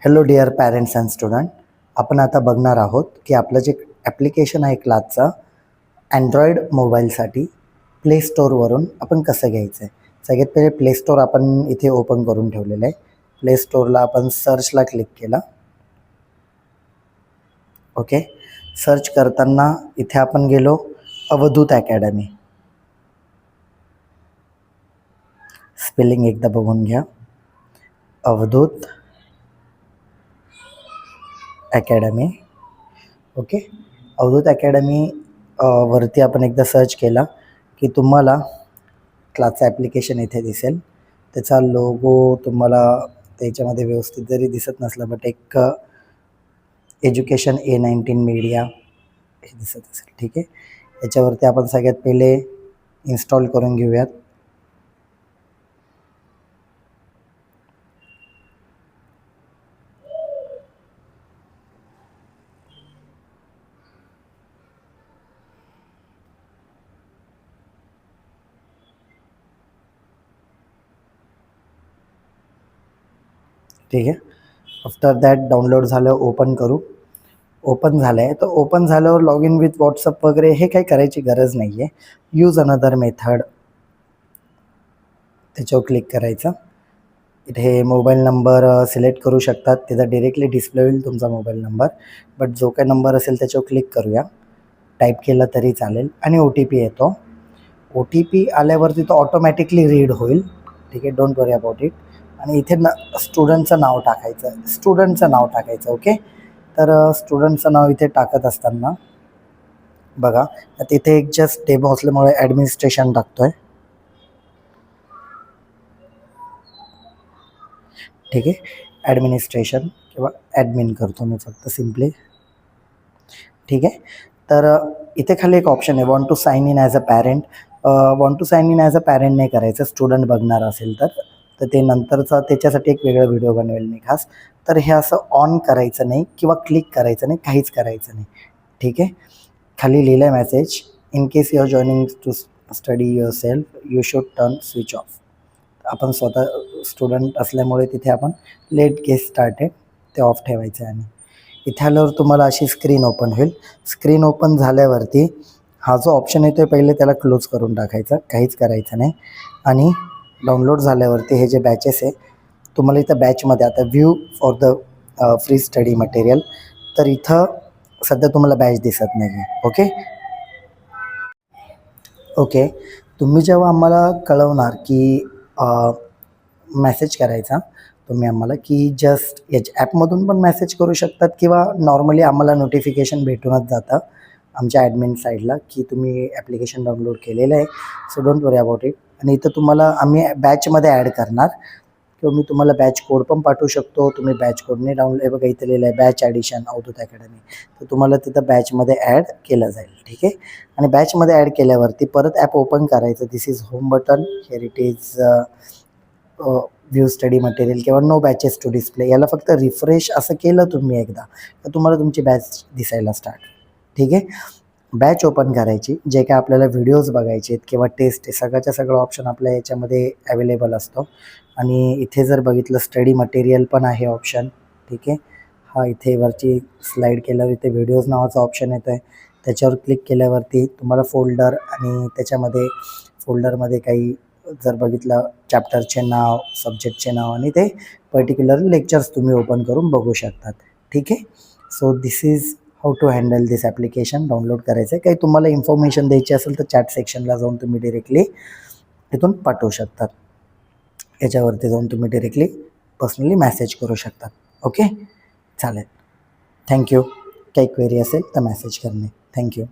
Hello dear parents and student. आपण आता बघणार आहोत की आपलं जे ॲप्लिकेशन आहे क्लासचं अँड्रॉईड मोबाईलसाठी प्ले स्टोअरवरून आपण कसं घ्यायचं आहे. सगळ्यात पहिले प्ले स्टोअर आपण इथे ओपन करून ठेवलेलं आहे. प्ले स्टोअरला आपण सर्चला क्लिक केलं. ओके, सर्च करताना इथे आपण गेलो अवधूत अकॅडमी. स्पेलिंग एकदा बघून घ्या, Avdhoot academy. Okay, Avdhoot academy वरती आपण एकदा सर्च केला की तुम्हाला क्लासचं ॲप्लिकेशन इथे दिसेल. त्याचा लोगो तुम्हाला त्याच्यामध्ये व्यवस्थित जरी दिसत नसला बट एक एज्युकेशन A19 मीडिया हे दिसत असेल. ठीक आहे, याच्यावरती आपण सगळ्यात पहिले इन्स्टॉल करून घेऊयात. ठीक आहे, आफ्टर दॅट डाउनलोड झालं, ओपन करू. ओपन झालं आहे तर ओपन झाल्यावर लॉग इन विथ व्हॉट्सअप वगैरे हे काही करायची गरज नाही आहे. यूज अनदर मेथड त्याच्यावर क्लिक करायचं. इथे मोबाईल नंबर सिलेक्ट करू शकतात, त्याचा डिरेक्टली डिस्प्ले होईल तुमचा मोबाईल नंबर. बट जो काही नंबर असेल त्याच्यावर क्लिक करूया. टाईप केला तरी चालेल आणि OTP येतो. OTP आल्यावरती तो ऑटोमॅटिकली रीड होईल. ठीक आहे, डोंट वरी अबाउट इट. आणि इथे स्टुडंटचं नाव टाकायचं. ओके, तर स्टुडंटचं नाव इथे टाकत असताना बघा तिथे एक जस्ट डेमो असल्यामुळे ॲडमिनिस्ट्रेशन टाकतोय. ठीक आहे, ॲडमिनिस्ट्रेशन किंवा ॲडमिन करतो मी फक्त सिम्पली. ठीक आहे, तर इथे खाली एक ऑप्शन आहे want to sign in as a parent. Want to sign in as a parent नाही करायचं. स्टुडंट बघणार असेल तर ते नंतरचा त्याच्यासाठी एक वेगळा व्हिडिओ बनवेल मी खास. तर हे असं ऑन करायचं नाही किंवा क्लिक करायचं नाही, काहीच करायचं नाही. ठीक आहे, खाली लिहिलं आहे message, in case you are joining to study yourself you should turn switch off. आपण स्वतः स्टुडंट असल्यामुळे तिथे आपण लेट गेट स्टार्टेड ते ऑफ ठेवायचं आहे. आणि इथे आल्यावर तुम्हाला अशी स्क्रीन ओपन होईल. स्क्रीन ओपन झाल्यावरती हा जो ऑप्शन येतो पहिले त्याला क्लोज करून टाकायचा, काहीच करायचं नाही. आणि डाउनलोड झाल्यावरती हे जे बॅचेस आहे तुम्हाला इथं बॅचमध्ये आता view for the free study material, तर इथं सध्या तुम्हाला बॅच दिसत नाही आहे. ओके, तुम्ही जेव्हा आम्हाला कळवणार की मेसेज करायचा तुम्ही आम्हाला की जस्ट याच्या ॲपमधून पण मेसेज करू शकतात किंवा नॉर्मली आम्हाला नोटिफिकेशन भेटूनच जातं आमच्या ॲडमिन साईडला की तुम्ही ॲप्लिकेशन डाउनलोड केलेलं आहे. So don't worry about it. आणि इथं तुम्हाला आम्ही बॅचमध्ये ॲड करणार किंवा मी तुम्हाला बॅच कोड पण पाठवू शकतो. तुम्ही बॅच कोडने डाउनलोड हे बघा इथं लिहिलं आहे बॅच ॲडिशन अवधूत अकॅडमी. तर तुम्हाला तिथं बॅचमध्ये ॲड केलं जाईल. ठीक आहे, आणि बॅचमध्ये ॲड केल्यावरती परत ॲप ओपन करायचं. This is home button, here it is view study material किंवा नो बॅचेस टू डिस्प्ले. याला फक्त रिफ्रेश असं केलं तुम्ही एकदा तर तुम्हाला तुमची बॅच दिसायला स्टार्ट. ठीक आहे, बॅच ओपन करायची. जे काय आपल्याला व्हिडिओज बघायचे आहेत किंवा टेस्ट आहे सगळ्याच्या सगळं ऑप्शन आपल्या याच्यामध्ये अवेलेबल असतो. आणि इथे जर बघितलं स्टडी मटेरियल पण आहे ऑप्शन. ठीक आहे, हा इथे वरची स्लाईड केल्यावर इथे व्हिडिओज नावाचा ऑप्शन येतो आहे. त्याच्यावर क्लिक केल्यावरती तुम्हाला फोल्डर आणि त्याच्यामध्ये फोल्डरमध्ये काही जर बघितलं चॅप्टरचे नाव, सब्जेक्टचे नाव आणि ते पर्टिक्युलर लेक्चर्स तुम्ही ओपन करून बघू शकतात. ठीक आहे, so this is how to handle this application. Download करायचं आहे. काही तुम्हाला इन्फॉर्मेशन द्यायची असेल तर चॅट सेक्शनला जाऊन तुम्ही डिरेक्टली इथून पाठवू शकतात. याच्यावरती जाऊन तुम्ही डिरेक्टली पर्सनली मेसेज करू शकतात. ओके, चालेल. थँक्यू. काही क्वेरी असेल तर मेसेज करणे. थँक्यू.